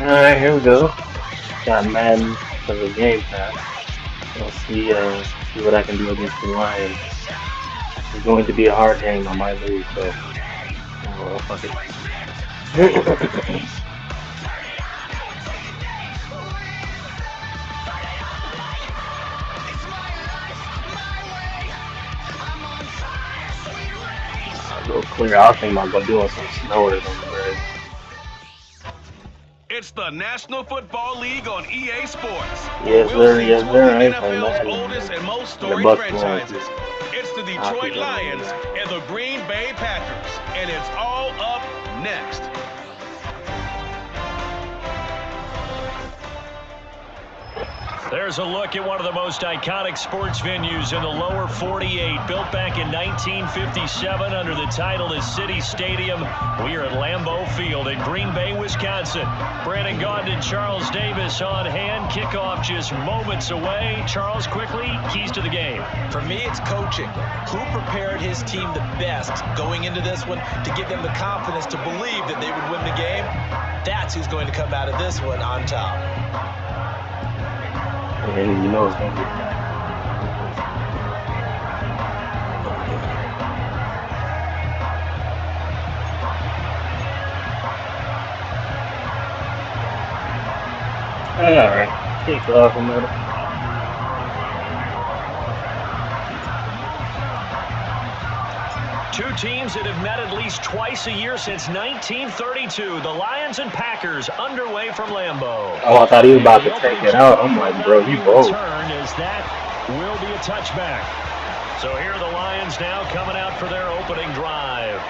Alright, here we go. Got Madden for the Game Pass. We'll see what I can do against the Lions. It's going to be a hard game. I might lose, so fuck it. I'll go clear. I was thinking about going doing some snowers on the bird. It's the National Football League on EA Sports. Yes, we'll sir. Yes, see two sir. of I the ain't playing NFL's Madden. oldest and most The storied Bucs franchises. won. It's the Detroit Lions and the Green Bay Packers, and it's all up next. There's a look at one of the most iconic sports venues in the lower 48. Built back in 1957 under the title of City Stadium. We are at Lambeau Field in Green Bay, Wisconsin. Brandon Gaudin and Charles Davis on hand. Kickoff just moments away. Charles, quickly, keys to the game. For me, it's coaching. Who prepared his team the best going into this one to give them the confidence to believe that they would win the game? That's who's going to come out of this one on top. And you know it's going to be alright. Kick off a minute. Two teams that have met at least twice a year since 1932. The Lions and Packers underway from Lambeau. Oh, I thought he was about to take it out. I'm like, bro, you bold. As that will be a touchback. So here are the Lions now coming out for their opening drive.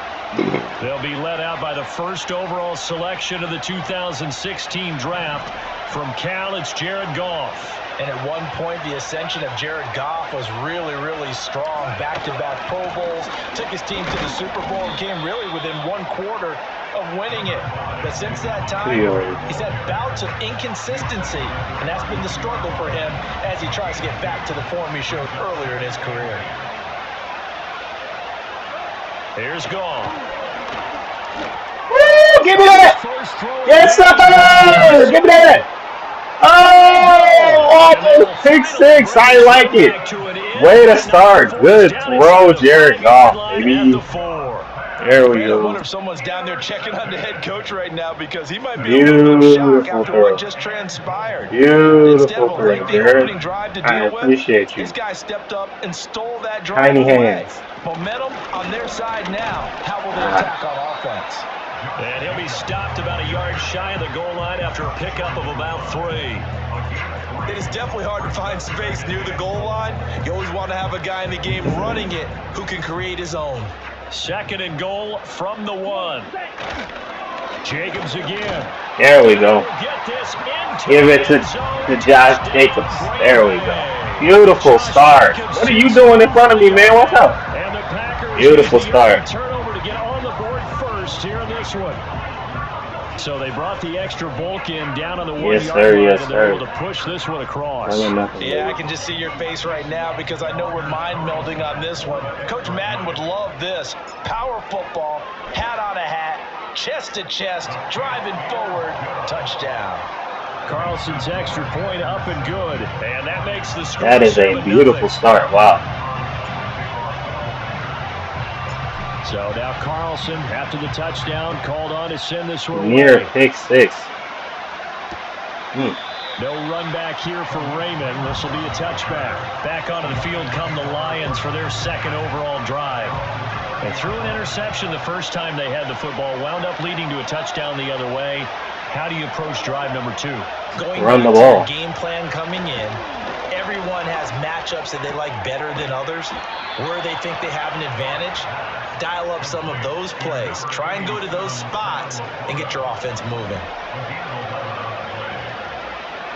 They'll be led out by the first overall selection of the 2016 draft. From Cal, it's Jared Goff. And at one point, the ascension of Jared Goff was really, really strong. Back-to-back Pro Bowls, took his team to the Super Bowl and came really within one quarter of winning it. But since that time, he's had bouts of inconsistency, and that's been the struggle for him as he tries to get back to the form he showed earlier in his career. Here's Goff. Woo! Give me that! Yes, sir! Give me that! Oh, pick six. I like it. Way to start. Good throw, Jared Goff, baby. There we go. I wonder if someone's down there checking on the head coach right now because he might be a little shocked after what just transpired. Beautiful throw, Jared. I appreciate you. This guy stepped up and stole that drive Tiny away. hands. Momentum on their side now. How will they attack on offense? And he'll be stopped about a yard shy of the goal line after a pickup of about 3. It is definitely hard to find space near the goal line. You always want to have a guy in the game running it who can create his own. Second and goal from the 1. Jacobs again. There we go. Give it to Josh Jacobs. There we go. Beautiful start. What are you doing in front of me, man? Watch out. Beautiful start. Turnover to get on the board first here in this one. So they brought the extra bulk in down on the 1 yard line, yes, and they're able to push this one across. Yeah, I can just see your face right now because I know we're mind melding on this one. Coach Madden would love this. Power football, hat on a hat, chest to chest, driving forward, touchdown. Carlson's extra point up and good, and that makes the score. That is a beautiful start. Wow. So now Carlson, after the touchdown, called on to send this one near away. pick 6. No run back here for Raymond. This will be a touchback. Back onto the field come the Lions for their second overall drive. They threw an interception the first time they had the football, wound up leading to a touchdown the other way. How do you approach drive number 2? Run the ball. Game plan coming in. Everyone has matchups that they like better than others, where they think they have an advantage. Dial up some of those plays. Try and go to those spots and get your offense moving.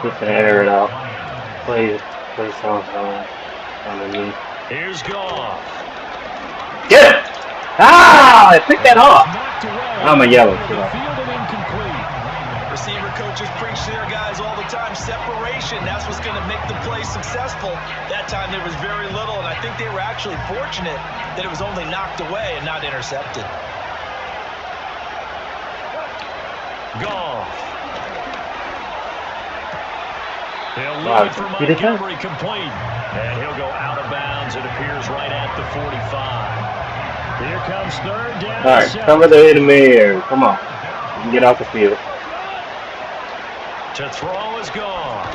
Just air it out. Play sounds underneath. Here's Goff. Get it! Ah! I picked that off. I'm a yellow. Receiver coaches preach to their guys all the time. Separation, that's what's going to make the play successful. That time there was very little, and I think they were actually fortunate that it was only knocked away and not intercepted. Goff. He'll Wow, lead for he did that. Montgomery complete. And he'll go out of bounds. It appears right at the 45. Here comes third down. All right, cover the enemy here. Come on. You can get off the field. To throw is gone.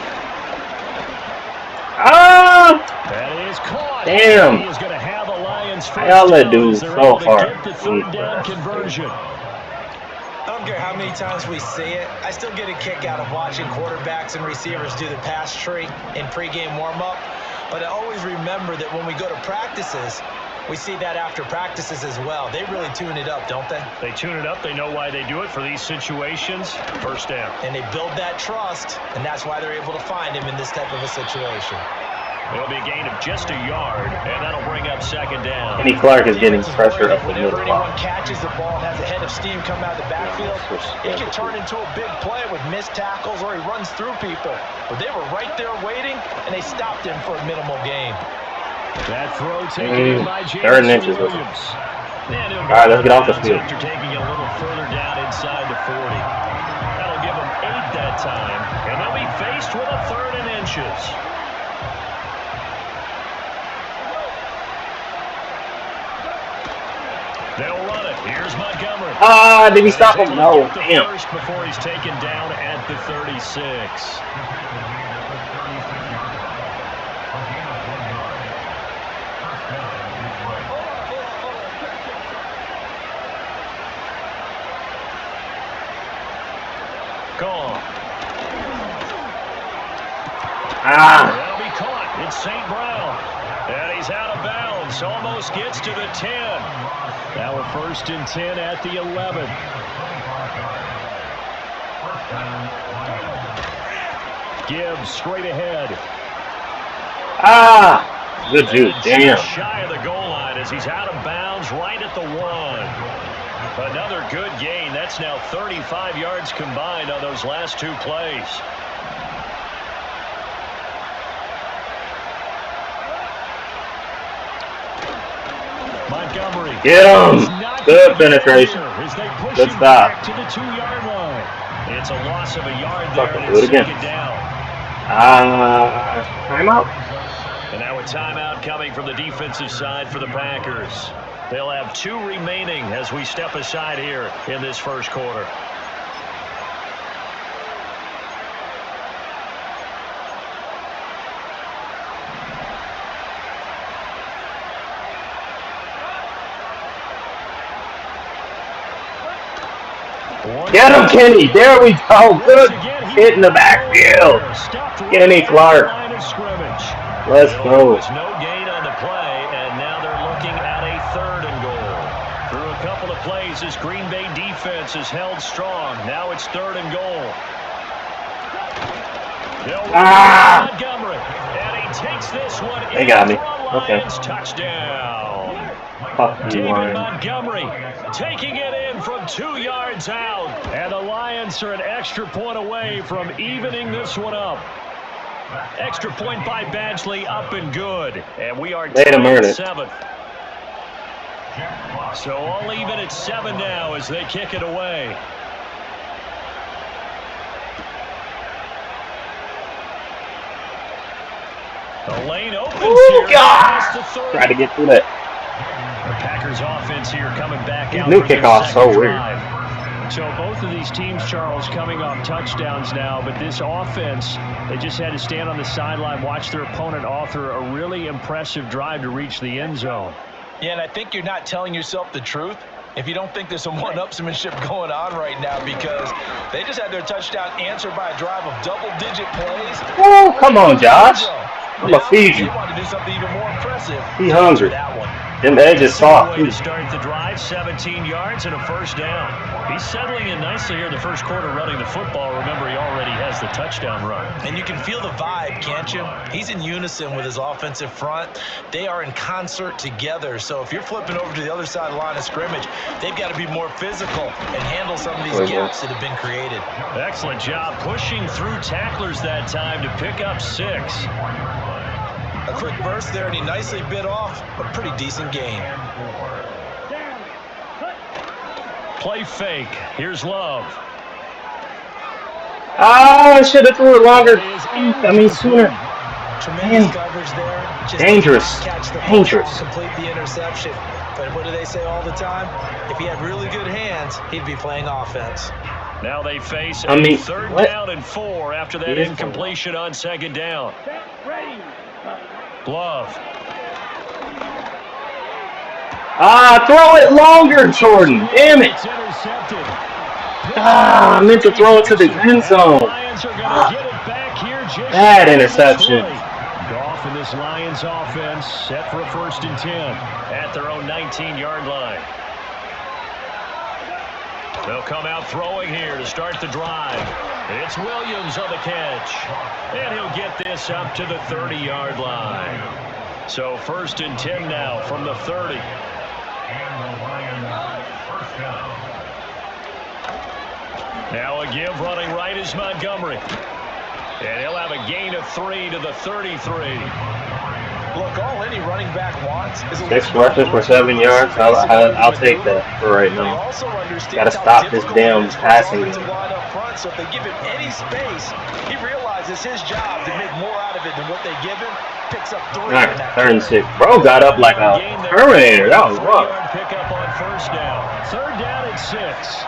Ah! That is caught. Damn. He is going to have a Lions first Y'all let down dudes as they're so able to hard. get the third down conversion. I don't care how many times we see it. I still get a kick out of watching quarterbacks and receivers do the pass tree in pregame warm-up. But I always remember that when we go to practices, we see that after practices as well. They really tune it up, don't they? They tune it up. They know why they do it for these situations. First down. And they build that trust, and that's why they're able to find him in this type of a situation. It'll be a gain of just a yard, and that'll bring up second down. Kenny Clark is getting pressure up the middle. Whenever anyone catches the ball and has a head of steam come out of the backfield, it can turn into a big play with missed tackles or he runs through people. But they were right there waiting, and they stopped him for a minimal gain. That throw taken in by Third and James inches. Williams. All right, let's get off the field. After taking it a little further down inside the 40. That'll give them 8 that time, and they'll be faced with a 3rd and inches. They'll run it. Here's Montgomery. Ah, did he stop him? No, damn. First before he's taken down at the 36. Gone. That'll be caught. It's St. Brown. And he's out of bounds. Almost gets to the 10. Now we're 1st and 10 at the 11. Gibbs straight ahead. Ah, good juke. Damn. Shy of the goal line as he's out of bounds right at the 1. Another good gain. That's now 35 yards combined on those last 2 plays. Montgomery. Get him. Good penetration. Good stop. To the 2-yard line. It's a loss of a yard there. Fucking do it again. Timeout. And now a timeout coming from the defensive side for the Packers. They'll have 2 remaining as we step aside here in this first quarter. Get him, Kenny. There we go. Good hit in the backfield. Kenny Clark. Let's go. No gain on the play, and now they're looking at a 3rd and goal. Through a couple of plays, this Green Bay defense is held strong. Now it's 3rd and goal. Montgomery, and he takes this one. They got me. Okay. Touchdown. Fuck you, David Montgomery taking it in from 2 yards out. And the Lions are an extra point away from evening this one up. Extra point by Badgley, up and good. And we are tied at 7. So all even at 7 now as they kick it away. The lane opens here. God! Try to get through that. The Packers offense here coming back out. New kickoff, so weird. So both of these teams, Charles, coming off touchdowns now, but this offense, they just had to stand on the sideline, watch their opponent author a really impressive drive to reach the end zone. Yeah, and I think you're not telling yourself the truth if you don't think there's some one-upsmanship going on right now, because they just had their touchdown answered by a drive of double-digit plays. Oh, come on, Josh. I'm going to feed you. They want to do something even more impressive. He hungry. That one. Them edges soft. To start the drive, 17 yards and a 1st down. He's settling in nicely here the first quarter running the football. Remember, he already has the touchdown run. And you can feel the vibe, can't you? He's in unison with his offensive front. They are in concert together. So if you're flipping over to the other side of the line of scrimmage, they've got to be more physical and handle some of these gaps that have been created. Excellent job pushing through tacklers that time to pick up 6. A quick burst there, and he nicely bit off a pretty decent gain. Play fake. Here's Love. Ah, I should have threw it longer. I mean, sooner. Tremendous Man, coverage there. Just did not dangerous. catch the football, Dangerous. complete the interception. But what do they say all the time? If he had really good hands, he'd be playing offense. Now they face I a mean, third what? down and 4 after that He is incompletion on second down. Glove. Ah, throw it longer, Jordan. Damn it. Ah, I meant to throw it to the end zone. Ah, bad interception. Goff and this Lions offense set for a 1st and 10 at their own 19-yard line. They'll come out throwing here to start the drive. It's Williams on the catch. And he'll get this up to the 30-yard line. So 1st and 10 now from the 30. Now a give running right is Montgomery. And he'll have a gain of 3 to the 33. Look, all any running back wants is a 6 rushes for 7 yards. I'll take that for right now. Gotta stop this damn passing game. So if they give him any space, he realizes his job to make more out of it than what they give him. Picks up 3. Alright, 3rd and 6. Bro got up like a Terminator. That was rough. Pick up on 1st down. 3rd down and 6.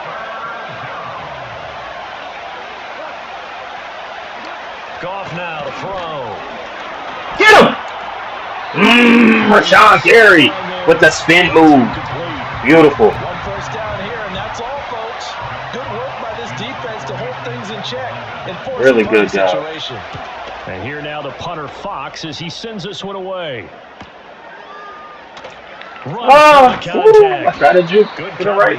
Goff now to throw. Get him! Rashawn Gary with the spin move. Beautiful. 1 first down here, and that's all, folks. Good work by this defense to hold things in check and force Really a good job. Situation. And here now the punter Fox as he sends this one away. Oh, I tried to juke to the right.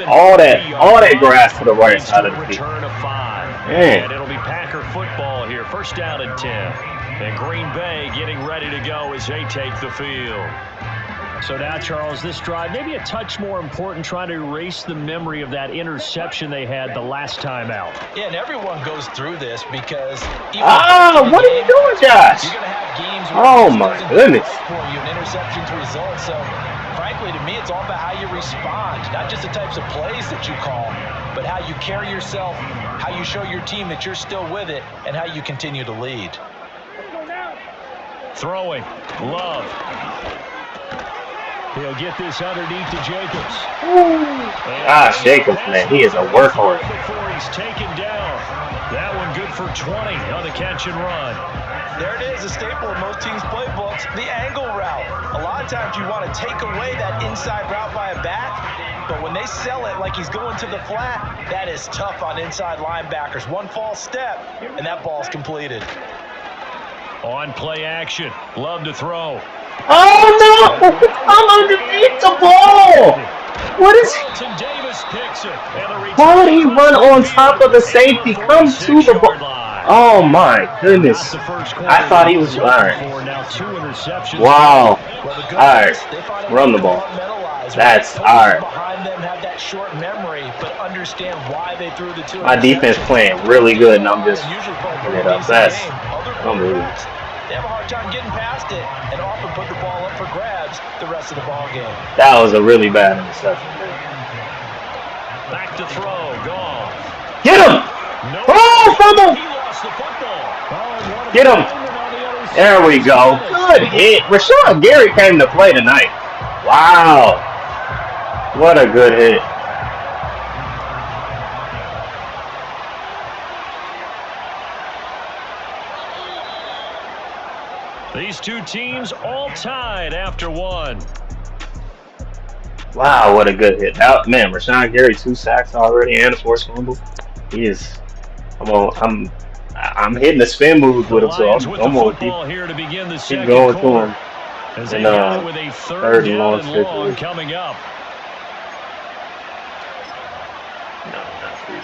All that grass to the right side of the field. And it'll be Packer football here. 1st down and 10. And Green Bay getting ready to go as they take the field. So now, Charles, this drive, maybe a touch more important, trying to erase the memory of that interception they had the last time out. Yeah, and everyone goes through this because... what are you doing, Josh? You're going to have games oh, my goodness. For you, an interception's result. So, frankly, to me, it's all about how you respond. Not just the types of plays that you call, but how you carry yourself, how you show your team that you're still with it, and how you continue to lead. Throwing. Love. He'll get this underneath to Jacobs. Jacobs, man, he is a workhorse. Before he's taken down. That one good for 20 on the catch and run. There it is, a staple of most teams' playbooks, the angle route. A lot of times you want to take away that inside route by a back, but when they sell it like he's going to the flat, that is tough on inside linebackers. One false step, and that ball's completed. On play action. Love to throw. Oh, no! I'm underneath the ball! What is... Why would he run on top of the safety? Come to the ball. Oh, my goodness. I thought he was... All right. Wow. All right. Run the ball. That's... All right. My defense playing really good, and I'm just... That's unbelievable. They have a hard time getting past it and often put the ball up for grabs the rest of the ball game. That was a really bad interception. Back to throw. Goff. Get him! Oh, fumble! Get him! There we go. Good hit. Rashawn Gary came to play tonight. Wow. What a good hit. These two teams all tied after 1. Wow, what a good hit. That, man, Rashawn Gary, 2 sacks already and a forced fumble. He is... I'm hitting the spin move with him, so I'm going to keep going to him. And 3rd and long coming up. No, not 3.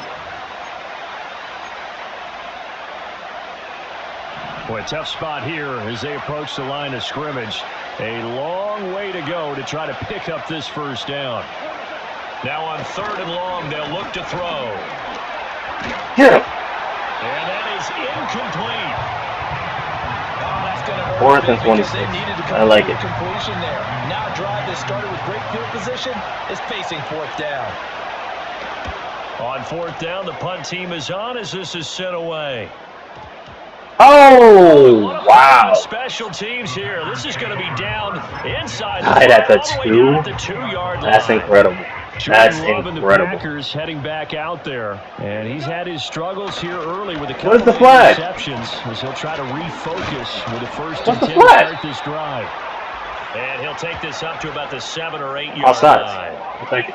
Boy, tough spot here as they approach the line of scrimmage. A long way to go to try to pick up this 1st down. Now on 3rd and long, they'll look to throw. Get him. And that is incomplete. Oh, that's going to hurt. 4th and 26. I like it. Completion there. Now a drive that started with great field position is facing 4th down. On fourth down, the punt team is on as this is sent away. Oh, wow. Special teams here. This is going to be down inside Tied at the all the way down at the 2. 2-yard line. That's incredible. That's incredible. The Packers heading back out there. And he's had his struggles here early with a couple Where's the of flag? interceptions as he'll try to refocus with the first What's and the 10 to flag? start this drive. And he'll take this up to about the 7 or 8 yard Offside. line. I'll take it.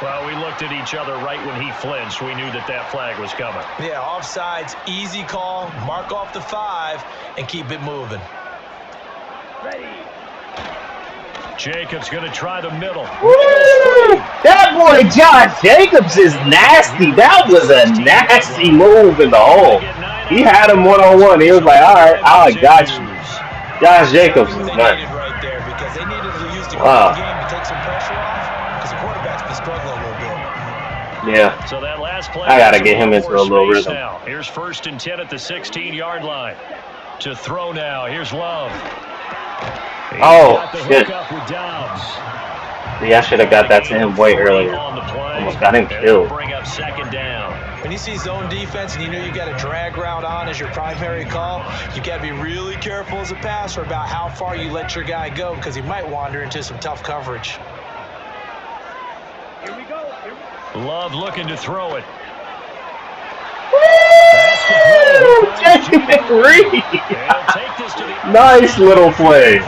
Well, we looked at each other right when he flinched. We knew that that flag was coming. Yeah, offsides, easy call. Mark off the 5 and keep it moving. Jacobs going to try the middle. Woo! That boy Josh Jacobs is nasty. That was a nasty move in the hole. He had him one-on-one. He was like, all right, I got you. Josh Jacobs is nuts. Right there because they needed to use the Wow. game to take some pressure off because the quarterback's been struggling a little bit. Yeah. So that last play, I got to get him into a little rhythm. now. Here's first and 10 at the 16-yard line. To throw now. Here's Love. Oh, shit. See, I should have got that to him way earlier. Almost got him killed. Bring up second down. When you see zone defense and you know you got a drag route on as your primary call, you got to be really careful as a passer about how far you let your guy go because he might wander into some tough coverage. Here we go. Love looking to throw it. Woo! Jake Nice little play.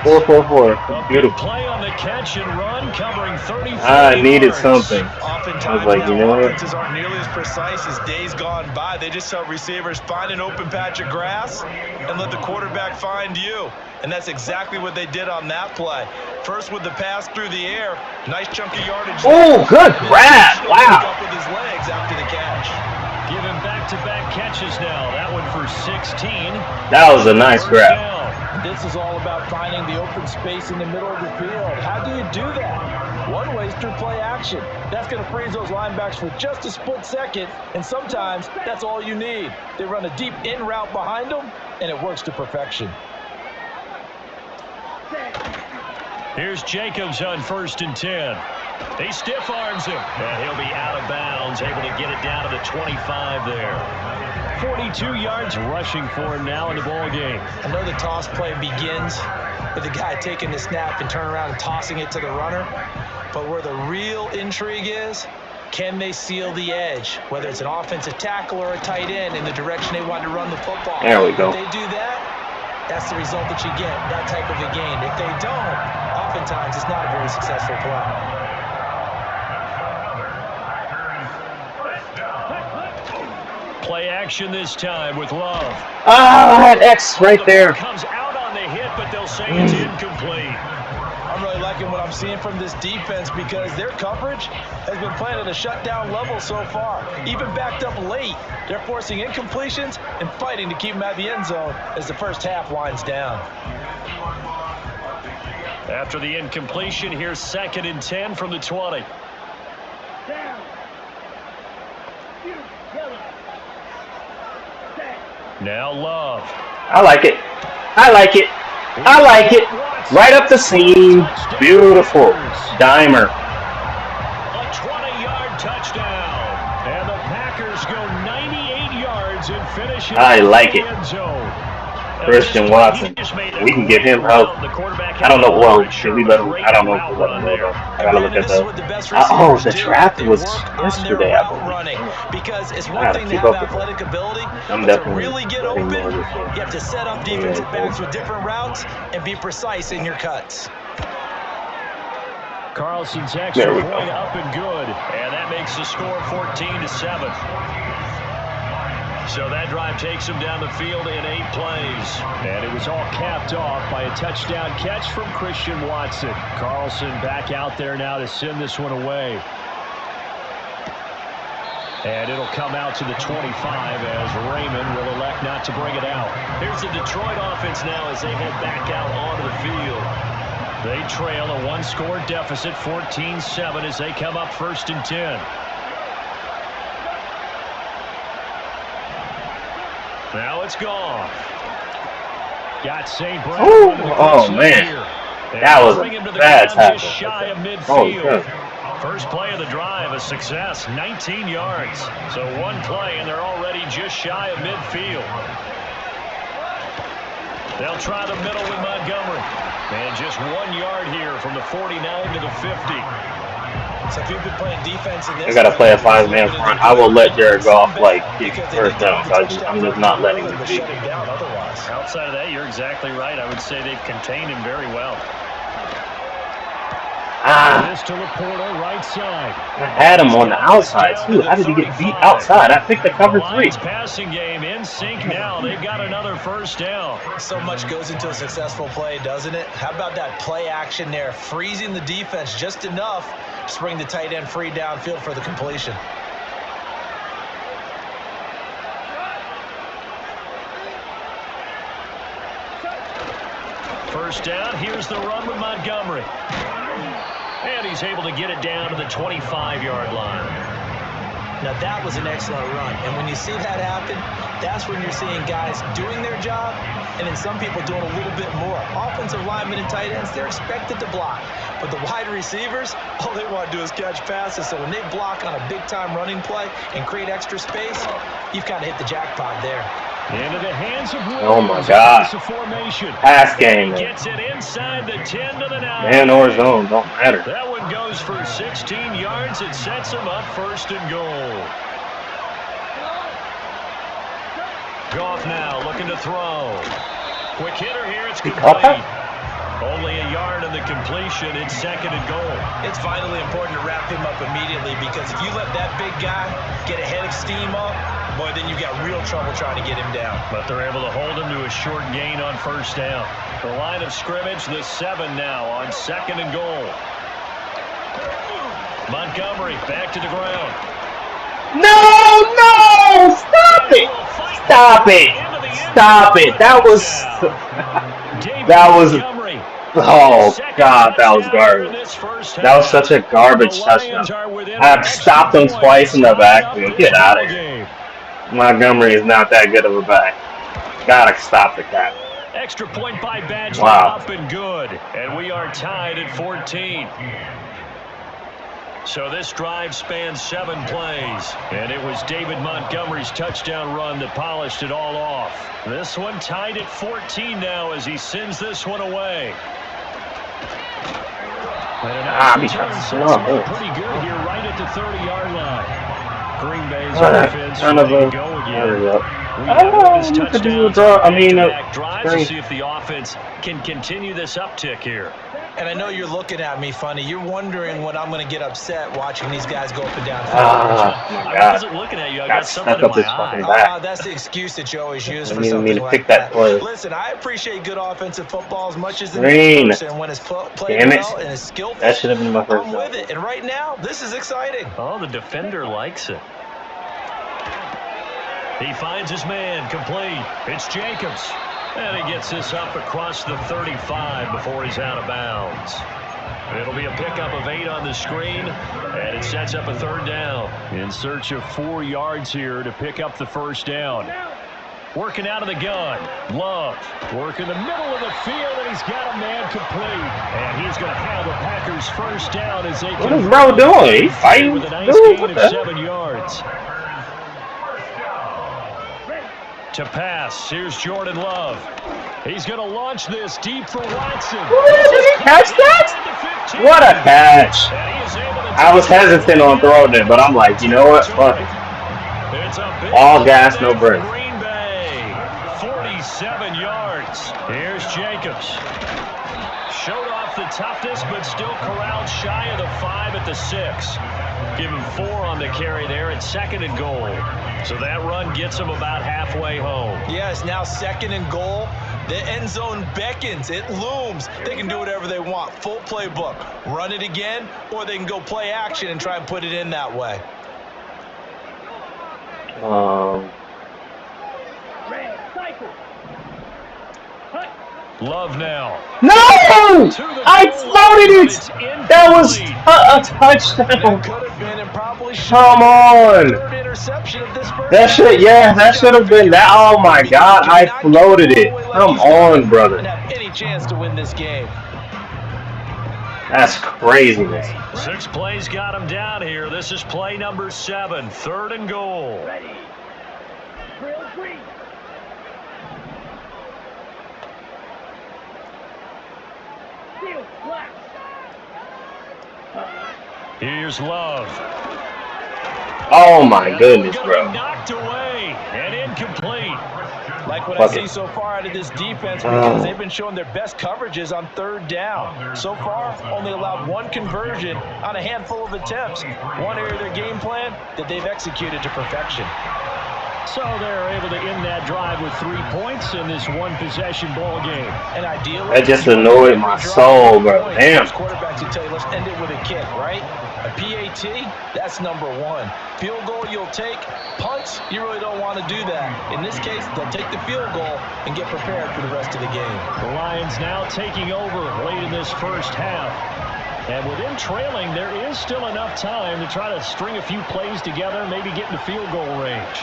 4-4-4. Beautiful. Play on the catch and run, covering 30. I needed something. I was like, you know what? Offenses aren't nearly as precise as days gone by. They just tell receivers, find an open patch of grass and let the quarterback find you. And that's exactly what they did on that play. First with the pass through the air, nice chunk of yardage. Oh, good grab! Wow. Up with his legs after the catch. Giving back-to-back catches now. That one for 16. That was a nice grab. This is all about finding the open space in the middle of the field. How do you do that? One way is through play action. That's going to freeze those linebackers for just a split second, and sometimes that's all you need. They run a deep in route behind them, and it works to perfection. Here's Jacobs on first and 10. He stiff arms him, and he'll be out of bounds, able to get it down to the 25 there. 42 yards rushing for him now in the ball game. I know the toss play begins with the guy taking the snap and turning around and tossing it to the runner, but where the real intrigue is, can they seal the edge, whether it's an offensive tackle or a tight end in the direction they want to run the football? There we go. If they do that, that's the result that you get, that type of a gain. If they don't, oftentimes it's not a very successful play. Play action this time with Love. Ah, that X right there. Comes out on the hit, but they'll say it's incomplete. I'm really liking what I'm seeing from this defense because their coverage has been playing at a shutdown level so far. Even backed up late, they're forcing incompletions and fighting to keep them at the end zone as the first half winds down. After the incompletion, here's second and 10 from the 20. Now Love. I like it. I like it. I like it. Right up the seam. Beautiful. Dimer. A 20-yard touchdown. And the Packers go 98 yards and finish it. I like it. End zone. Christian Watson. We can give him help. I don't know. Well, should we let him? I don't know if we let him know, though. I gotta look at that. Oh, the draft was yesterday, I believe. Because it's I one gotta thing to keep have up with athletic ability, I'm but to definitely really get letting open, more of you this have to set up defensive backs with different routes and be precise in your cuts. Carlson's extra point up and good. And that makes the score 14-7. So that drive takes him down the field in 8 plays. And it was all capped off by a touchdown catch from Christian Watson. Carlson back out there now to send this one away. And it'll come out to the 25 as Raymond will elect not to bring it out. Here's the Detroit offense now as they head back out onto the field. They trail a 1-score deficit, 14-7 as they come up first and 10. Now it's gone. Got St. Brown. Oh man. That was a bad tackle. Just shy of Oh, midfield. good. First play of the drive, a success, 19 yards. So one play, and they're already just shy of midfield. They'll try the middle with Montgomery. And just 1 yard here from the 49 to the 50. So if you've been playing defense in this, I gotta play a 5-man front. I will let Jared Goff like get first down. So I'm just not letting him beat me. Outside of that, you're exactly right. I would say they've contained him very well. This to Laporta, right side. I had him on the outside too. How did he get beat outside? I picked the cover 3. Passing game in sync now. They've got another first down. So much goes into a successful play, doesn't it? How about that play action there? Freezing the defense just enough to bring the tight end free downfield for the completion. First down. Here's the run with Montgomery. And he's able to get it down to the 25-yard line. Now, that was an excellent run. And when you see that happen, that's when you're seeing guys doing their job and then some people doing a little bit more. Offensive linemen and tight ends, they're expected to block. But the wide receivers, all they want to do is catch passes. So when they block on a big-time running play and create extra space, you've kind of hit the jackpot there. Into the hands of Williams. Oh my God. Pass game. He gets it inside the 10 to the 9. Man or zone, don't matter. That one goes for 16 yards. It sets him up first and goal. Goff now looking to throw. Quick hitter here. It's complete. Only a yard on the completion. It's second and goal. It's vitally important to wrap him up immediately because if you let that big guy get a head of steam up, boy, then you've got real trouble trying to get him down. But they're able to hold him to a short gain on first down. The line of scrimmage, the 7 now on second and goal. Montgomery back to the ground. No! Stop it! Stop it! Stop it! That was... Oh, God, that was garbage. That was such a garbage touchdown. I've stopped him twice in the backfield. Get out of here. Montgomery is not that good of a back. Gotta stop the cat. Extra point by Badger. Wow. Up and good. And we are tied at 14. So this drive spans 7 plays. And it was David Montgomery's touchdown run that polished it all off. This one tied at 14 now as he sends this one away. Pretty good here right at the 30-yard line. Green Bay's offense ready to go again. To see if the offense can continue this uptick here. And I know you're looking at me funny. You're wondering when I'm going to get upset watching these guys go up and down. I wasn't looking at you. I got something in my eye. That's the excuse that you always use for something like that. Listen, I appreciate good offensive football as much as the next person. When it's played well and is skillful, that should have been my first I'm with it. And right now, this is exciting. Oh, the defender likes it. He finds his man complete. It's Jacobs. And he gets this up across the 35 before he's out of bounds. It'll be a pickup of 8 on the screen, and it sets up a third down. In search of 4 yards here to pick up the first down. Working out of the gun. Love working the middle of the field, and he's got a man complete. And he's going to have the Packers first down as they what is bro doing? He's fighting with a nice gain of 7 yards. To pass, here's Jordan Love. He's going to launch this deep for Watson. Did he catch that? What a catch. I was hesitant on throwing it, but I'm like, you know what? Fuck it. All gas, no brakes. Green Bay, 47 yards. Here's Jacobs. Showed off the toughness, but still corralled shy of the 5 at the 6. Give him 4 on the carry there at second and goal. So that run gets him about halfway home. Yes, now second and goal. The end zone beckons. It looms. They can do whatever they want. Full playbook. Run it again, or they can go play action and try and put it in that way. Love now. No! I floated it! That was a touchdown. Come on! That should have been that. Oh my God, I floated it. Come on, brother. Have any chance to win this game. That's craziness. 6 plays got him down here. This is play number 7, 3rd and goal. Ready. Drill 3. Field flat. Here's Love. Oh my goodness, bro. Knocked away and incomplete. Like what I see so far out of this defense, because they've been showing their best coverages on 3rd down. So far, only allowed 1 conversion on a handful of attempts. One area of their game plan that they've executed to perfection. So they're able to end that drive with 3 points in this 1-possession ball game. And ideally, that just annoyed my soul, bro. Damn. Quarterbacks will tell you, let's end it with a kick, right? A PAT, that's number 1. Field goal you'll take. Punts, you really don't want to do that. In this case, they'll take the field goal and get prepared for the rest of the game. The Lions now taking over late in this first half. And with them trailing, there is still enough time to try to string a few plays together, maybe get in the field goal range.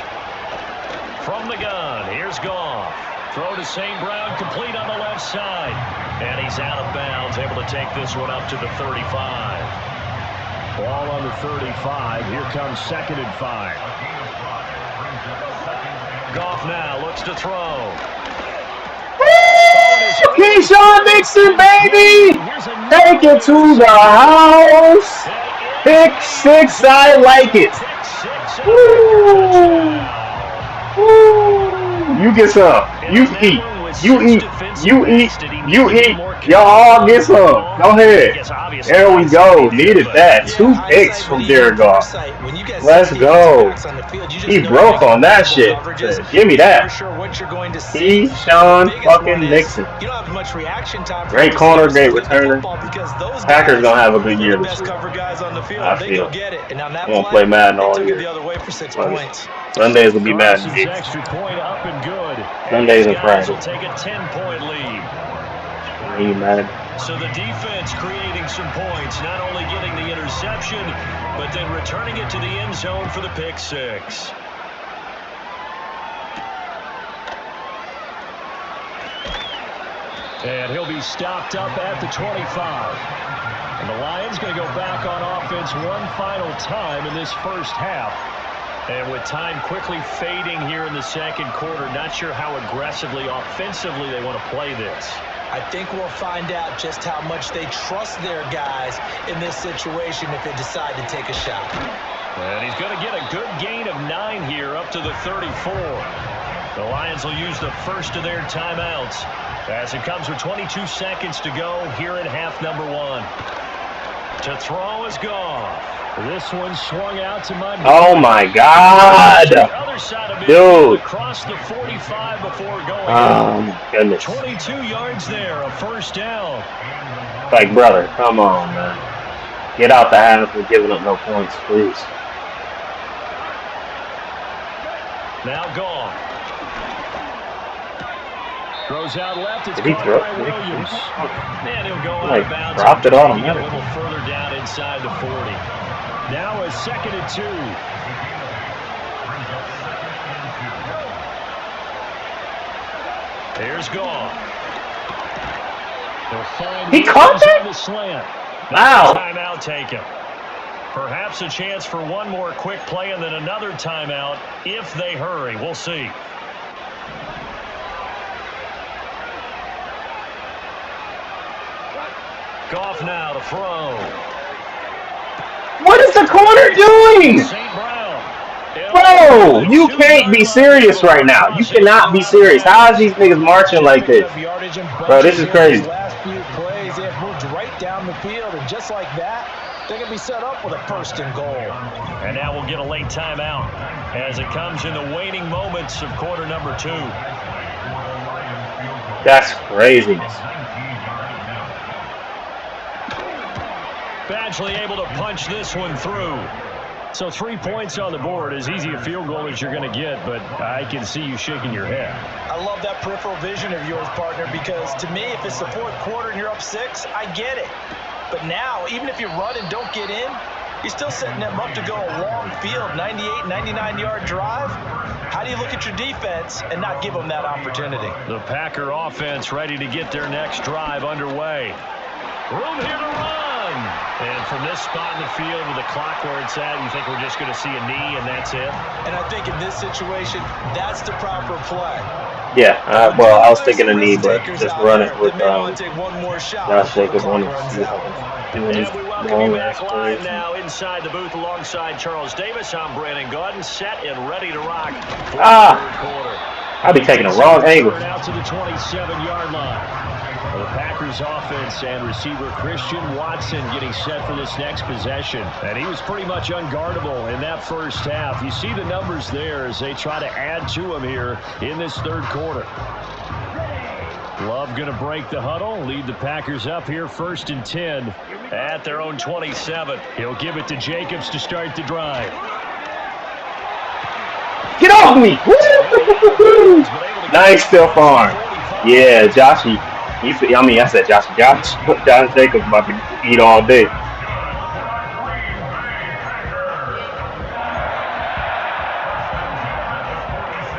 From the gun, here's Goff. Throw to St. Brown, complete on the left side. And he's out of bounds, able to take this one up to the 35. Ball on the 35. Here comes 2nd and 5. Goff now looks to throw. Keyshawn Nixon, baby! Take it to the house. Pick 6, I like it. Woo. Woo. You get some. You eat. You eat. You eat. You eat. Y'all get some. Go ahead. There we go. Needed that. 2 picks from Jared Goff. Let's go. He broke on that shit. Give me that. Keyshawn fucking Nixon. Great corner, great returner. Packers gonna have a good year this year. I feel. I'm gonna play Madden all year. Sundays will be Madden. Sundays and Fridays. Take a 10-point lead. So the defense creating some points, not only getting the interception, but then returning it to the end zone for the pick 6. And he'll be stopped up at the 25. And the Lions going to go back on offense one final time in this first half. And with time quickly fading here in the second quarter, not sure how aggressively, offensively they want to play this. I think we'll find out just how much they trust their guys in this situation if they decide to take a shot. And he's going to get a good gain of 9 here up to the 34. The Lions will use the first of their timeouts as it comes with 22 seconds to go here in half number 1. To throw is gone. This one swung out to my. Oh my God, dude! Across the 45 before going. Oh my goodness! 22 yards there, a first down. Like, brother, come on, man! Get out the half and giving up no points, please. Now gone. Throws out left. It's Did he throw it? Williams. And he'll go like, out of bounds. Dropped it on him. A little further down inside the 40. Now a 2nd and 2. Here's Goff. He caught that? The slant. Wow. Timeout taken. Perhaps a chance for one more quick play and then another timeout if they hurry. We'll see. Goff now to throw. What is the corner doing? Bro, you can't be serious right now. You cannot be serious. How is these niggas marching like this? Bro, this is crazy. Last few plays, they have moved right down the field, and just like that, they can be set up with a 1st and goal. And now we'll get a late timeout as it comes in the waning moments of quarter number 2. That's craziness. Badgley able to punch this one through. So 3 points on the board, as easy a field goal as you're going to get, but I can see you shaking your head. I love that peripheral vision of yours, partner, because to me, if it's the 4th quarter and you're up 6, I get it. But now, even if you run and don't get in, you're still setting them up to go a long field, 98, 99-yard drive. How do you look at your defense and not give them that opportunity? The Packer offense ready to get their next drive underway. Room here to run. And from this spot in the field with the clock where it's at, you think we're just going to see a knee and that's it? And I think in this situation, that's the proper play. Yeah, well, I was thinking a knee, but just run it with Josh Jacobs on it. See if I can do any And we welcome you long back live aspirations. now inside the booth alongside Charles Davis. I'm Brandon Gaudin, set and ready to rock for the third quarter. I'll be taking the wrong angle. Out to the 27-yard line. The Packers offense and receiver Christian Watson getting set for this next possession. And he was pretty much unguardable in that first half. You see the numbers there as they try to add to him here in this third quarter. Love going to break the huddle, lead the Packers up here 1st and 10 at their own 27. He'll give it to Jacobs to start the drive. Get off me! Woo! Nice still farm. Yeah, Joshy. I said Josh Jacobs about to eat all day.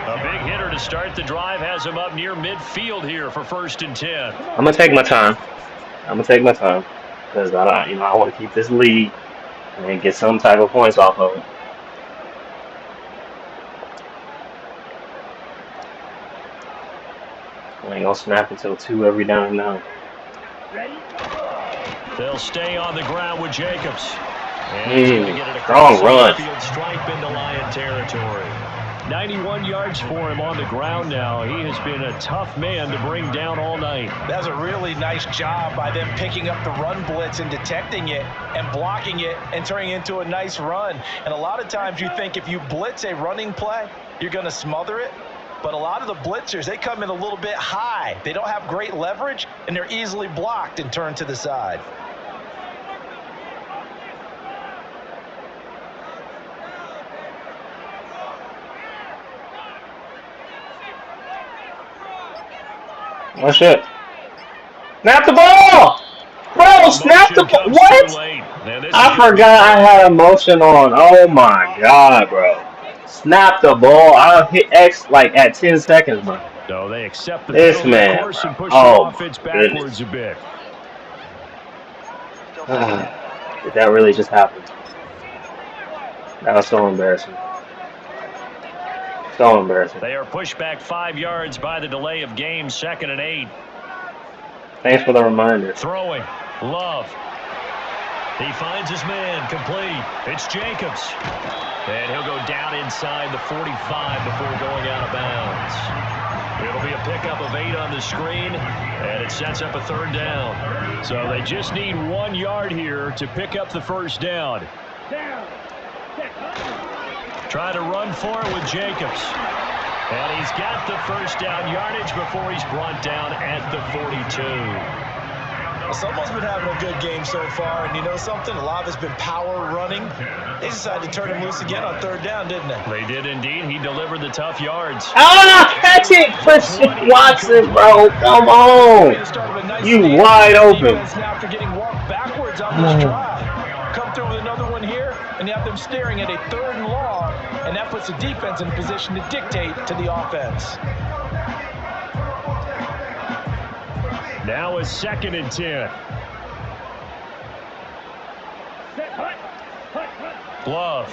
A big hitter to start the drive has him up near midfield here for 1st and 10. I'm gonna take my time. Because I want to keep this lead and get some type of points off of it. I ain't gonna snap until 2 every now and then. They'll stay on the ground with Jacobs. And he's going to get it across strong run. the field, stripe into Lion territory. 91 yards for him on the ground now. He has been a tough man to bring down all night. That's a really nice job by them picking up the run blitz and detecting it and blocking it and turning it into a nice run. And a lot of times you think if you blitz a running play, you're going to smother it. But a lot of the blitzers, they come in a little bit high. They don't have great leverage, and they're easily blocked and turned to the side. Oh, shit. Snap the ball! Bro, snap the ball! What? I forgot I had a motion on. Oh, my God, bro. Snap the ball. I'll hit X like at 10 seconds, bro. So they accept the this man, course and push the offense backwards a bit. Did that really just happen? That was so embarrassing. So embarrassing. They are pushed back 5 yards by the delay of game, 2nd and 8. Thanks for the reminder. Throwing. Love. He finds his man. Complete. It's Jacobs. And he'll go down inside the 45 before going out of bounds. It'll be a pickup of 8 on the screen, and it sets up a 3rd down. So they just need 1 yard here to pick up the 1st down. Try to run for it with Jacobs. And he's got the 1st down yardage before he's brought down at the 42. Someone's been having a good game so far, and you know something? A lot of it's been power running. They decided to turn him loose again on 3rd down, didn't they? They did indeed. He delivered the tough yards. Catch it, Christian Watson, bro. Come on. You wide open. Now after getting walked backwards on this drive. Come through with another one here, and you have them staring at a 3rd and long, and that puts the defense in a position to dictate to the offense. Now is 2nd and 10. Love.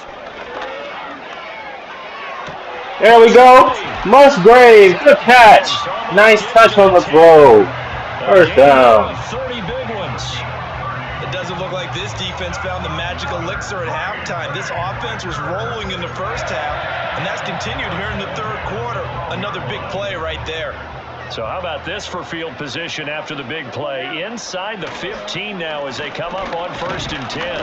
There we go. Musgrave, good catch. Nice touch on the throw. 1st down. 30 big ones. It doesn't look like this defense found the magic elixir at halftime. This offense was rolling in the 1st half, and that's continued here in the 3rd quarter. Another big play right there. So how about this for field position after the big play? Inside the 15 now as they come up on 1st and 10.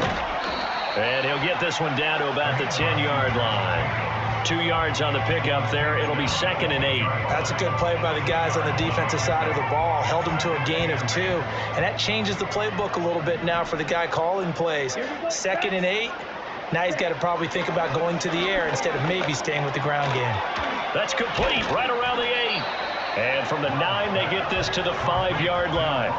And he'll get this one down to about the 10-yard line. 2 yards on the pickup there. It'll be 2nd and 8. That's a good play by the guys on the defensive side of the ball. Held him to a gain of 2. And that changes the playbook a little bit now for the guy calling plays. 2nd and 8. Now he's got to probably think about going to the air instead of maybe staying with the ground game. That's complete right around the 8. And from the 9, they get this to the 5-yard line.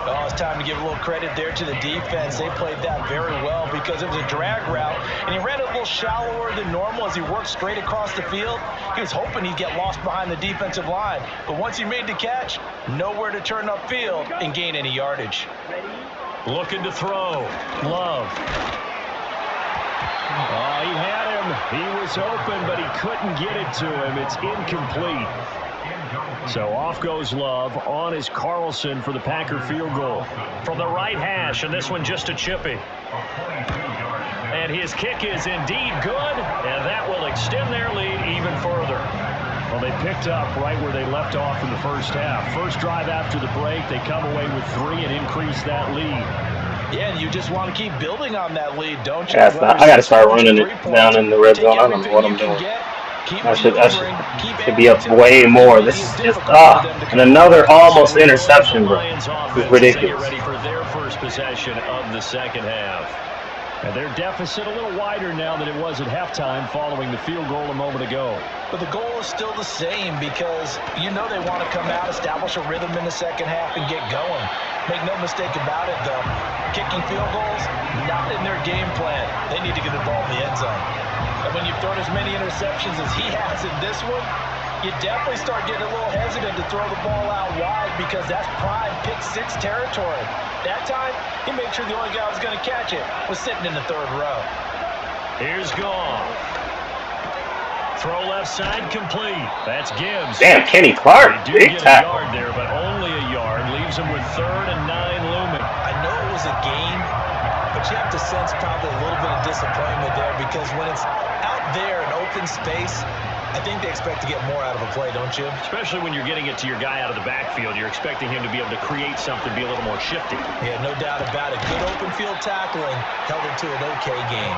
Oh, it's time to give a little credit there to the defense. They played that very well because it was a drag route, and he ran it a little shallower than normal as he worked straight across the field. He was hoping he'd get lost behind the defensive line, but once he made the catch, nowhere to turn upfield and gain any yardage. Looking to throw. Love. Oh, he had him. He was open, but he couldn't get it to him. It's incomplete. So off goes Love. On is Carlson for the Packer field goal. From the right hash, and this one just a chippy. And his kick is indeed good, and that will extend their lead even further. Well, they picked up right where they left off in the first half. First drive after the break, they come away with 3 and increase that lead. Yeah, and you just want to keep building on that lead, don't you? Yeah, I got to start running it down in the red zone. I don't know what I'm doing. I should be up way more. This is just and another almost interception, bro. This is ridiculous. Ready for their first possession of the second half. And their deficit a little wider now than it was at halftime following the field goal a moment ago. But the goal is still the same because you know they want to come out, establish a rhythm in the second half, and get going. Make no mistake about it, though. Kicking field goals, not in their game plan. They need to get the ball in the end zone. And when you've thrown as many interceptions as he has in this one, you definitely start getting a little hesitant to throw the ball out wide because that's prime pick-6 territory. That time, he made sure the only guy who was going to catch it was sitting in the third row. Here's Goff. Throw left side complete. That's Gibbs. Damn, Kenny Clark, big tackle. Yard there, but only a yard. Leaves him with 3rd and 9 looming. I know it was a gain, but you have to sense probably a little bit of disappointment there because when it's out there in open space, I think they expect to get more out of a play, don't you? Especially when you're getting it to your guy out of the backfield. You're expecting him to be able to create something, be a little more shifty. Yeah, no doubt about it. Good open field tackling held it to an okay game.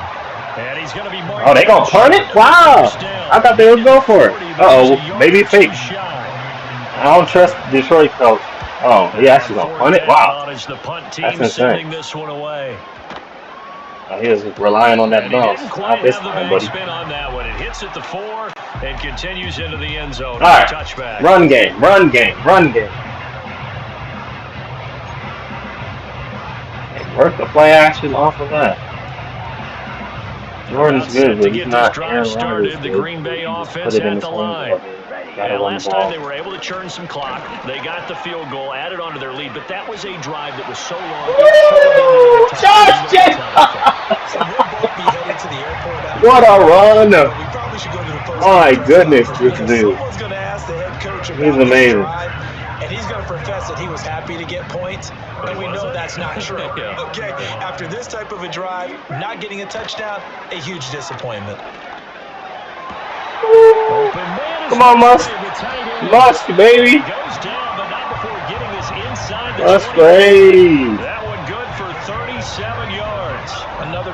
And he's going to be more. Oh, they going to punt it? Wow. I thought they would go for it. Uh-oh, maybe fake. I don't trust Detroit coach. Oh, he actually going to punt it? Wow. That's insane. This one away. He was relying on that bounce. Not this time, buddy. Spin on that one. It hits at the 4 and continues into the end zone. All right. Touchback. Run game. Run game. Run game. Work the play action off of that. Jordan's good, but he's not Aaron Rodgers. The Green Bay offense at the line. And last time they were able to churn some clock. They got the field goal, added onto their lead, but that was a drive that was so long. Josh What a run! My goodness, this dude. He's amazing. And he's going to profess that he was happy to get points, and we know that's not true. Okay, after this type of a drive, not getting a touchdown, a huge disappointment. Come on, Musk. Musk, baby. That's great. That one good for 37 yards.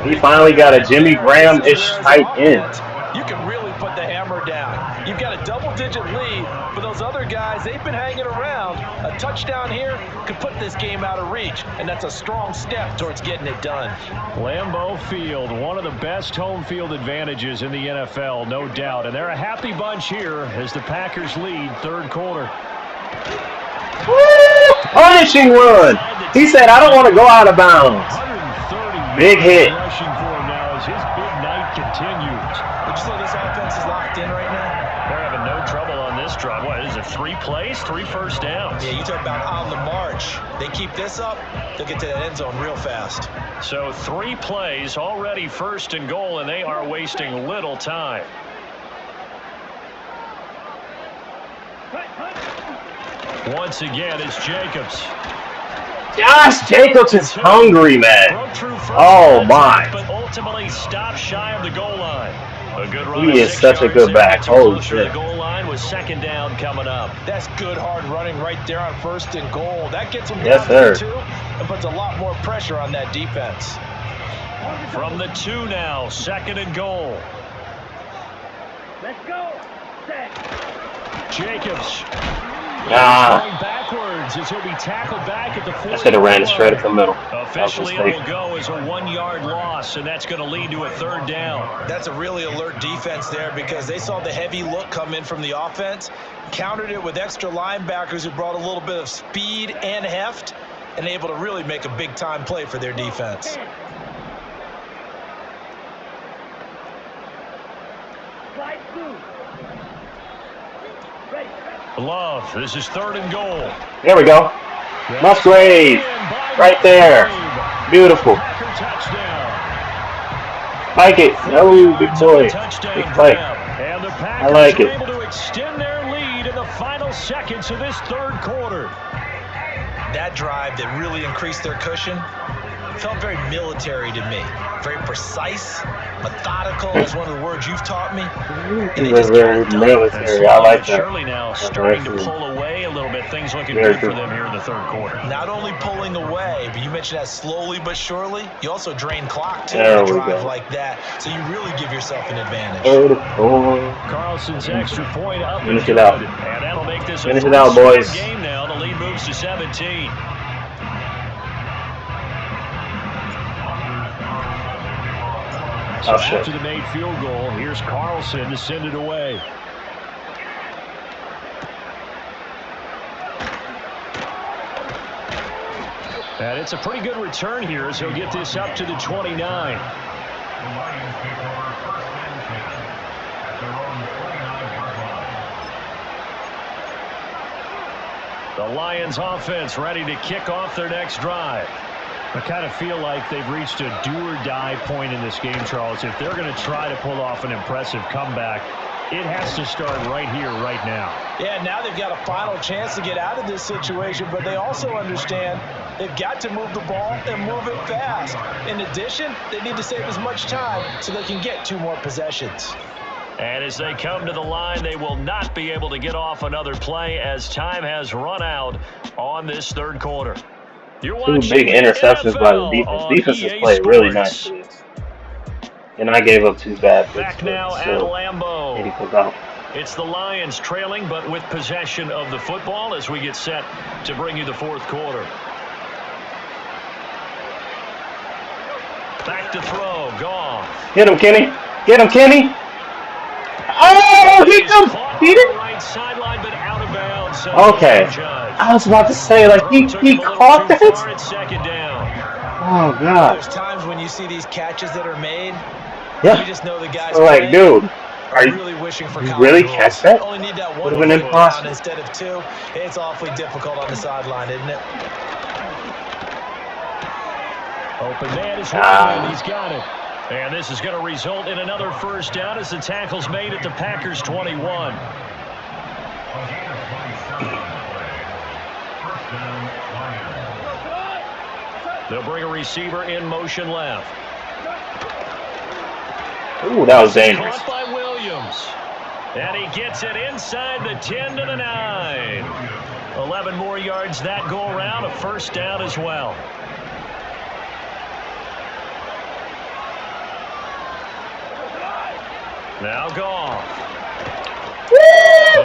He finally got a Jimmy Graham-ish tight end. You can really put the hammer down. You've got a double-digit lead, but those other guys, they've been hanging around. A touchdown here could put this game out of reach, and that's a strong step towards getting it done. Lambeau Field, one of the best home field advantages in the NFL, no doubt. And they're a happy bunch here as the Packers lead third quarter. Woo! Punishing run. He said, I don't want to go out of bounds. Big hit. Rushing for him now as his big night continues. Would you say this offense is locked in right now? They're having no trouble on this drive. What is it, 3 plays, 3 first downs? Yeah, you talk about on the march. They keep this up, they'll get to that end zone real fast. So 3 plays, already first and goal, and they are wasting little time. Once again, it's Jacobs. Josh Jacobs is hungry, man. Oh, my. But ultimately stopped shy of the goal line. A good run. He is such a good back. Holy shit. The goal line with second down coming up. That's good hard running right there on first and goal. That gets them yes, down sir. to 2 and puts a lot more pressure on that defense. From the 2 now, second and goal. Let's go. Set. Jacobs. Nah. Backwards as he'll be tackled back at the 40. I should have ran it straight up the middle. Officially, it will go as a 1-yard loss, and that's going to lead to a third down. That's a really alert defense there because they saw the heavy look come in from the offense, countered it with extra linebackers who brought a little bit of speed and heft, and able to really make a big-time play for their defense. Love, this is 3rd and goal. There we go. Musgrave, right there. Beautiful. Like it. Oh, big boy. Big play. I like it. Able to extend their lead in the final seconds of this 3rd quarter. That drive that really increased their cushion felt very military to me. Very precise, methodical is one of the words you've taught me. And they just very military. I like that. Surely now starting to pull away a little bit. Things looking good for them here in the 3rd quarter. Not only pulling away, but you mentioned that slowly but surely. You also drain clock too in a drive like that. So you really give yourself an advantage. Carlson's extra point up. Finish it out. And that'll make this Finish it out, boys. Game now. The lead moves to 17. So after the made field goal, here's Carlson to send it away. And it's a pretty good return here as he'll get this up to the 29. The Lions offense ready to kick off their next drive. I kind of feel like they've reached a do-or-die point in this game, Charles. If they're going to try to pull off an impressive comeback, it has to start right here, right now. Yeah, now they've got a final chance to get out of this situation, but they also understand they've got to move the ball and move it fast. In addition, they need to save as much time so they can get 2 more possessions. And as they come to the line, they will not be able to get off another play as time has run out on this 3rd quarter. 2 big interceptions by the defense. Defenses played really nice. And I gave up 2 bad picks. Back now at Lambeau. It's the Lions trailing, but with possession of the football as we get set to bring you the 4th quarter. Back to throw. Goff. Get him, Kenny. Get him, Kenny. Oh, he comes. He didn't. Right sideline, but out of bounds. Okay. I was about to say, like, he caught that? Oh, God. There's times when you see these catches that are made, yeah. You just know the guys like, dude, are you really wishing for really catch that? Only need that would have been impossible. Instead of 2. It's awfully difficult on the sideline, isn't it? Open man is wide, he's got it. And this is going to result in another 1st down as the tackle's made at the Packers' 21. They'll bring a receiver in motion left. Ooh, that was dangerous. Caught by Williams. And he gets it inside the 10 to the 9. 11 more yards that go around, a 1st down as well. Now Goff.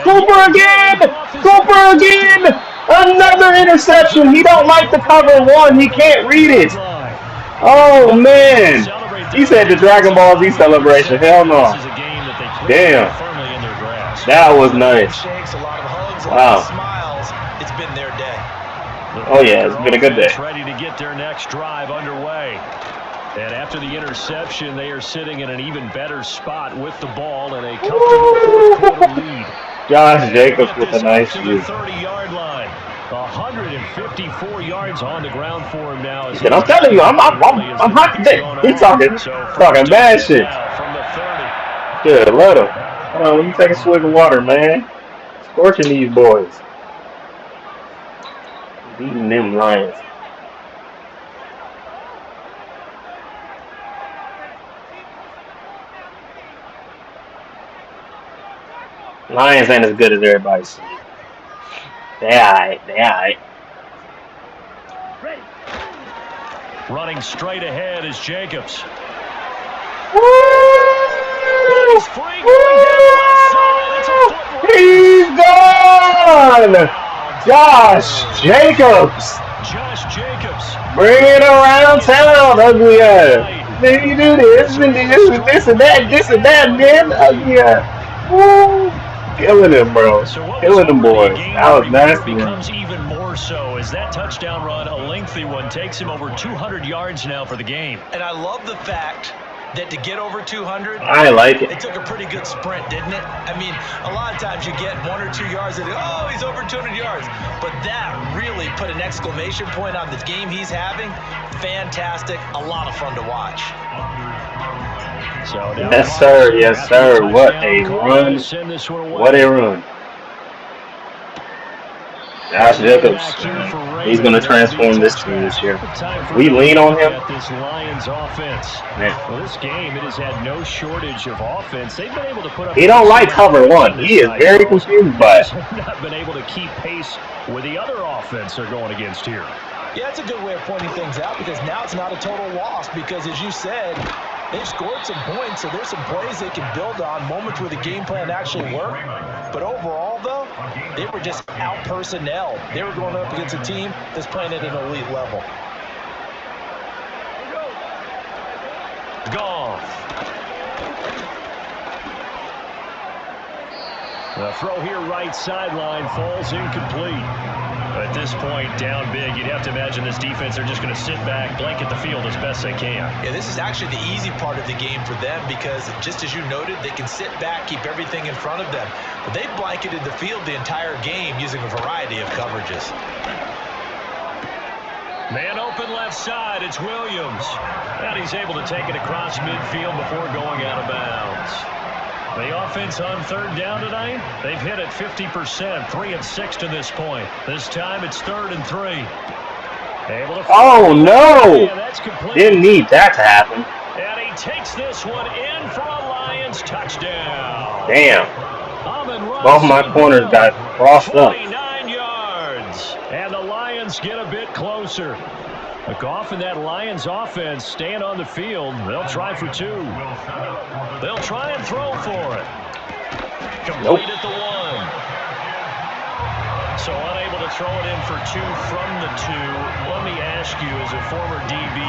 Cooper again! Cooper again! Another interception. He don't like the cover 1. He can't read it. Oh, man. He said the Dragon Ball Z celebration. Hell no. Damn. That was nice. Wow. It's been their day. Oh, yeah. It's been a good day. Ready to get their next drive underway. And after the interception, they are sitting in an even better spot with the ball and a comfortable 4th quarter lead. Josh Jacobs with a nice use. 30-yard line. 154 yards on the ground for him now. And I'm telling you, I'm hot today. He's talking bad shit. Good, let him. Hold on, let me take a swig of water, man. Scorching these boys. Beating them Lions. Lions ain't as good as everybody sees. They alright. Running straight ahead is Jacobs. He's gone! Josh Jacobs! Bring it around town, ugly ass. Then you do this and this and that, and then ugly ass. Woo! Killing him, bro. So what was Killing them already a boys. game That to was remember nasty, man. becomes even more so as that touchdown run, a lengthy one, takes him over 200 yards now for the game. And I love the fact that to get over 200, I like it. it took a pretty good sprint, didn't it? I mean, a lot of times you get 1 or 2 yards and, oh, he's over 200 yards. But that really put an exclamation point on the game he's having. Fantastic. A lot of fun to watch. So Yes, sir. Yes, sir. What a run. What a run. Josh Jacobs, he's going to transform this team this year. We lean on him. This Lions offense. Well, this game, it has had no shortage of offense. They've been able to put up. He don't like cover one. He is very confused by it. Not been able to keep pace with the other offense they're going against here. Yeah, that's a good way of pointing things out because now it's not a total loss because, as you said, they've scored some points, so there's some plays they can build on, moments where the game plan actually worked. But overall, though, they were just out-personnel. They were going up against a team that's playing at an elite level. Goff. The throw here right sideline falls incomplete. At this point, down big, you'd have to imagine this defense, they're just going to sit back, blanket the field as best they can. Yeah, this is actually the easy part of the game for them because, just as you noted, they can sit back, keep everything in front of them. But they've blanketed the field the entire game using a variety of coverages. Man open left side, it's Williams. And he's able to take it across midfield before going out of bounds. The offense on third down tonight, they've hit it 50%, 3 of 6 to this point. This time it's 3rd and 3. Able to oh, no! Didn't need that to happen. And he takes this one in for a Lions touchdown. Damn. Both my corners got crossed up. 29 yards. And the Lions get a bit closer. Goff and that Lions offense staying on the field. They'll try for 2. They'll try and throw for it. Complete at the 1. So unable to throw it in for 2 from the 2. Let me ask you, as a former DB,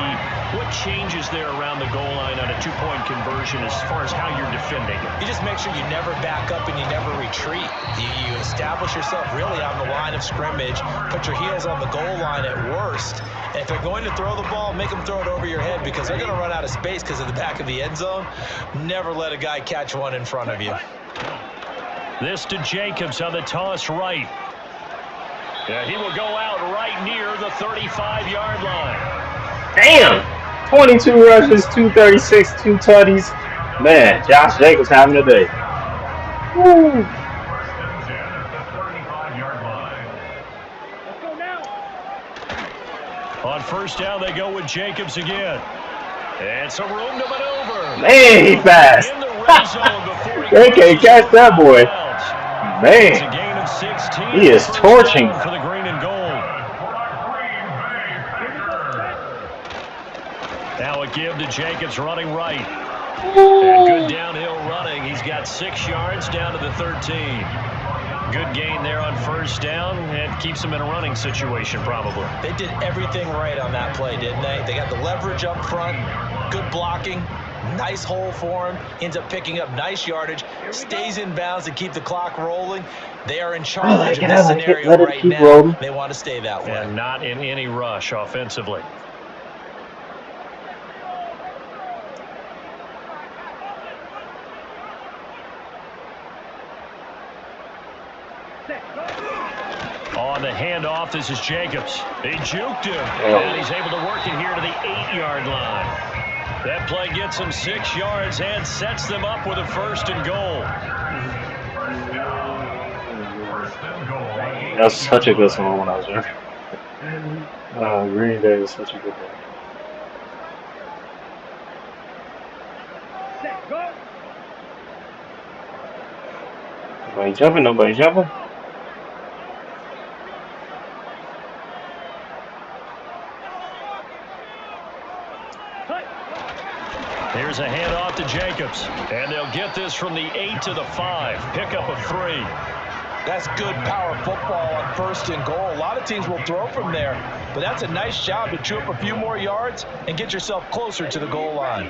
what changes there around the goal line on a 2-point conversion as far as how you're defending it? You just make sure you never back up and you never retreat. You establish yourself really on the line of scrimmage, put your heels on the goal line at worst. And if they're going to throw the ball, make them throw it over your head because they're going to run out of space because of the back of the end zone. Never let a guy catch one in front of you. This to Jacobs on the toss right. Yeah, he will go out right near the 35-yard line. Damn! 22 rushes, 236, 2 tutties. Man, Josh Jacobs having a day. Woo! On first down, they go with Jacobs again. And some room to maneuver. Man, he fast. They can't catch that boy. Man, he is torching. For the green and gold. Now a give to Jacobs running right. And good downhill running. He's got 6 yards down to the 13. Good gain there on first down and keeps him in a running situation probably. They did everything right on that play, didn't they? They got the leverage up front, good blocking, nice hole for him, ends up picking up nice yardage, stays in bounds to keep the clock rolling. They are in charge of this scenario right now. They want to stay that way. And not in any rush offensively. On the handoff, this is Jacobs. He juked him, and he's able to work it here to the 8-yard line. That play gets him 6 yards and sets them up with a 1st and goal. That was such a good song when I was there. Green Day was such a good day. Nobody jumping, nobody jumping. Here's a handoff to Jacobs. And they'll get this from the 8 to the 5. Pickup of 3. That's good power football on 1st and goal. A lot of teams will throw from there, but that's a nice job to chew up a few more yards and get yourself closer to the goal line.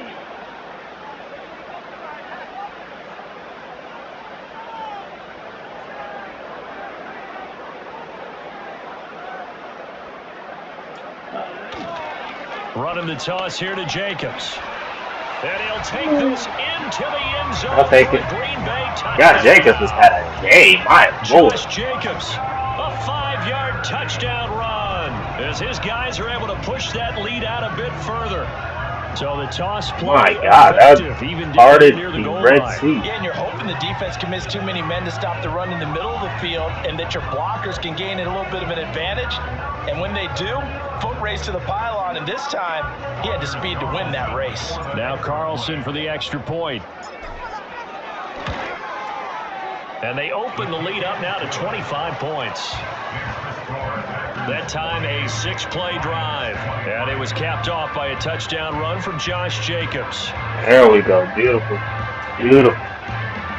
Running the toss here to Jacobs. And he'll take this into the end zone. I'll take it. Green Bay touchdown. God, Jacobs has had a game. My Lord. Josh Jacobs, a 5-yard touchdown run as his guys are able to push that lead out a bit further. So the toss play. My God, that parted the Red Sea. Yeah, and you're hoping the defense commits too many men to stop the run in the middle of the field and that your blockers can gain a little bit of an advantage. And when they do, foot race to the pylon, and this time he had the speed to win that race. Now Carlson for the extra point. And they open the lead up now to 25 points. That time a 6-play drive. And it was capped off by a touchdown run from Josh Jacobs. There we go. Beautiful. Beautiful.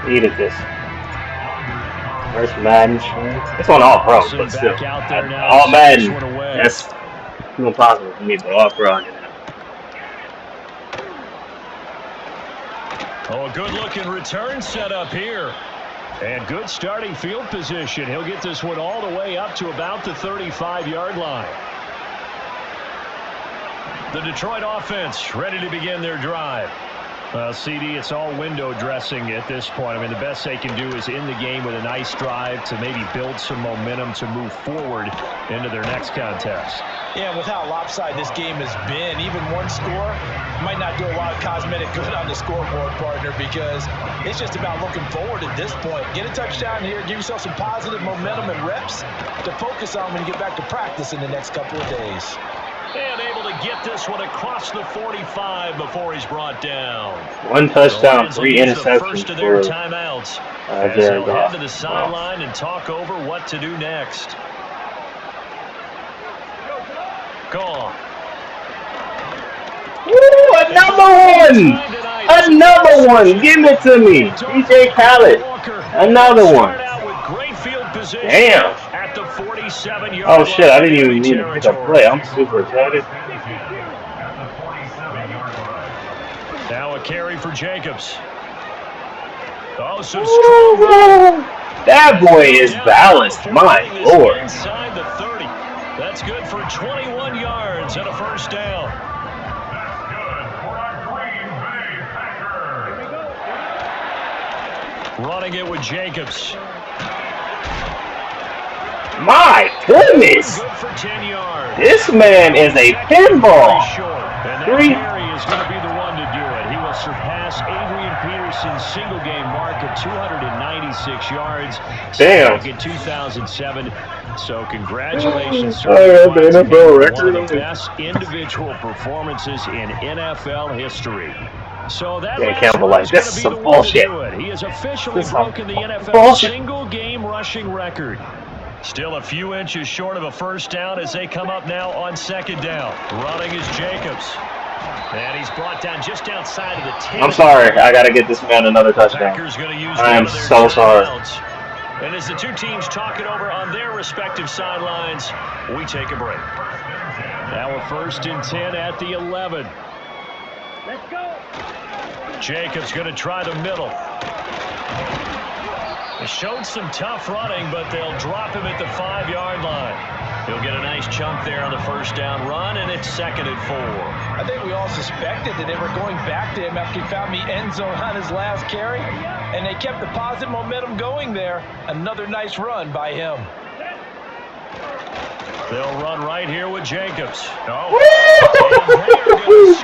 Needed this. First Madden. It's on all pro, but still. All Madden. That's too impossible for me, but all pro on it. Oh, a good-looking return set up here. And good starting field position. He'll get this one all the way up to about the 35-yard line. The Detroit offense ready to begin their drive. CD, it's all window dressing at this point. I mean, the best they can do is in the game with a nice drive to maybe build some momentum to move forward into their next contest. Yeah, with how lopsided this game has been, even one score might not do a lot of cosmetic good on the scoreboard, partner, because it's just about looking forward at this point. Get a touchdown here, give yourself some positive momentum and reps to focus on when you get back to practice in the next couple of days. And able to get this one across the 45 before he's brought down. 1 touchdown, 3 interceptions first of their timeouts. As they'll head to the sideline and talk over what to do next. Gone. Woo, another one! Another one! Give it to me! DJ Khaled. Another one. Damn. At the 47-yard oh shit, I didn't even need to pick up play. I'm super excited. Now a carry for Jacobs. Oh, some strong. That boy is balanced. My Lord. Inside the 30. That's good for 21 yards and a first down. Running it with Jacobs. My goodness! Good for 10 yards. This man is a pinball. And that carry is going to be the one to do it. He will surpass Adrian Peterson's single-game mark of 296 yards. Damn. In 2007. So congratulations, sir. The NFL record. One of the best individual performances in NFL history. So that Campbell, like, this is some bullshit. He has officially broken the NFL single-game rushing record. Still a few inches short of a first down as they come up now on second down. Running is Jacobs. And he's brought down just outside of the 10. I'm sorry. I got to get this man another touchdown. I am so sorry. And as the two teams talk it over on their respective sidelines, we take a break. Now a 1st and 10 at the 11. Let's go. Jacobs going to try the middle. They showed some tough running, but they'll drop him at the 5-yard line. He'll get a nice chunk there on the first down run, and it's 2nd and 4. I think we all suspected that they were going back to him after he found the end zone on his last carry, and they kept the positive momentum going there. Another nice run by him. They'll run right here with Jacobs.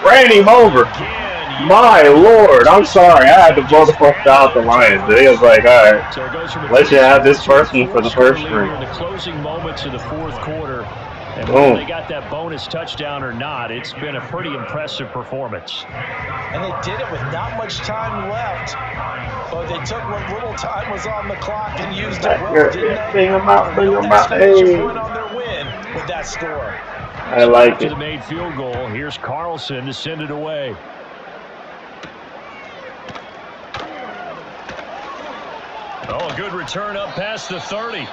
Ran him over. My Lord, I'm sorry. I had to blow the fuck out the Lions. They was like, all right, let you have this first one for the first string. In the closing moments of the 4th quarter, and whether they got that bonus touchdown or not, it's been a pretty impressive performance. And they did it with not much time left, but they took what little time was on the clock and used it well, didn't they? Bring them out. Hey. On their win with that score. I like it. The made field goal. Here's Carlson to send it away. Oh, a good return up past the 30.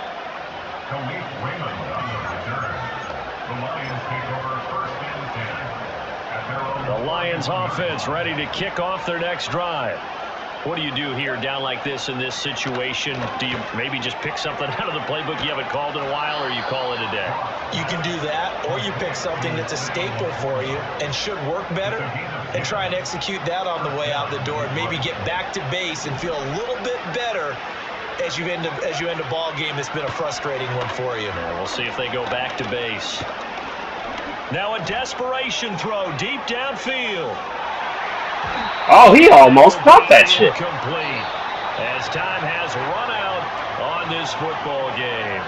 The Lions offense ready to kick off their next drive. What do you do here down like this in this situation? Do you maybe just pick something out of the playbook you haven't called in a while, or you call it a day? You can do that, or you pick something that's a staple for you and should work better and try and execute that on the way out the door and maybe get back to base and feel a little bit better as you end a ball game that's been a frustrating one for you. Yeah, we'll see if they go back to base. Now a desperation throw deep downfield. Oh, he almost caught that shit. Complete as time has run out on this football game.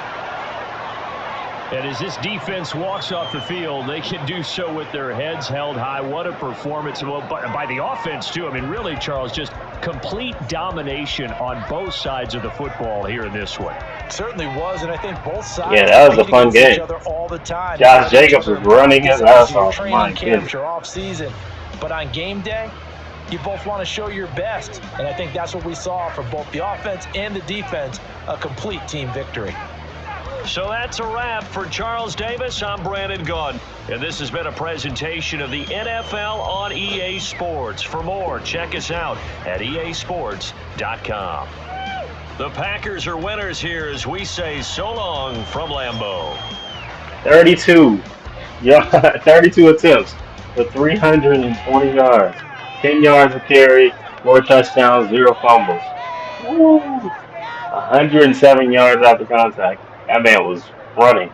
And as this defense walks off the field, they can do so with their heads held high. What a performance by the offense, too. I mean, really, Charles, just complete domination on both sides of the football here in this one. Certainly was, and I think both sides. Yeah, that was a fun game. All the time. Josh Jacobs was running his ass off. My goodness. Off season, but on game day, you both want to show your best, and I think that's what we saw from both the offense and the defense, a complete team victory. So that's a wrap for Charles Davis. I'm Brandon Gunn, and this has been a presentation of the NFL on EA Sports. For more, check us out at easports.com. The Packers are winners here as we say so long from Lambeau. 32 attempts for 320 yards. 10 yards of carry, 4 touchdowns, 0 fumbles. Woo. 107 yards after contact. That man was running.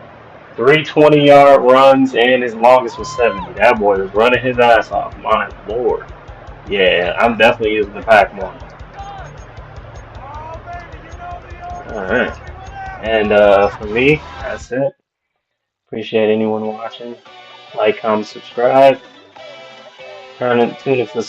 3 20-yard runs, and his longest was 70. That boy was running his ass off. My Lord. Yeah, I'm definitely using the pack more. Alright. And for me, that's it. Appreciate anyone watching. Like, comment, subscribe. Tune into the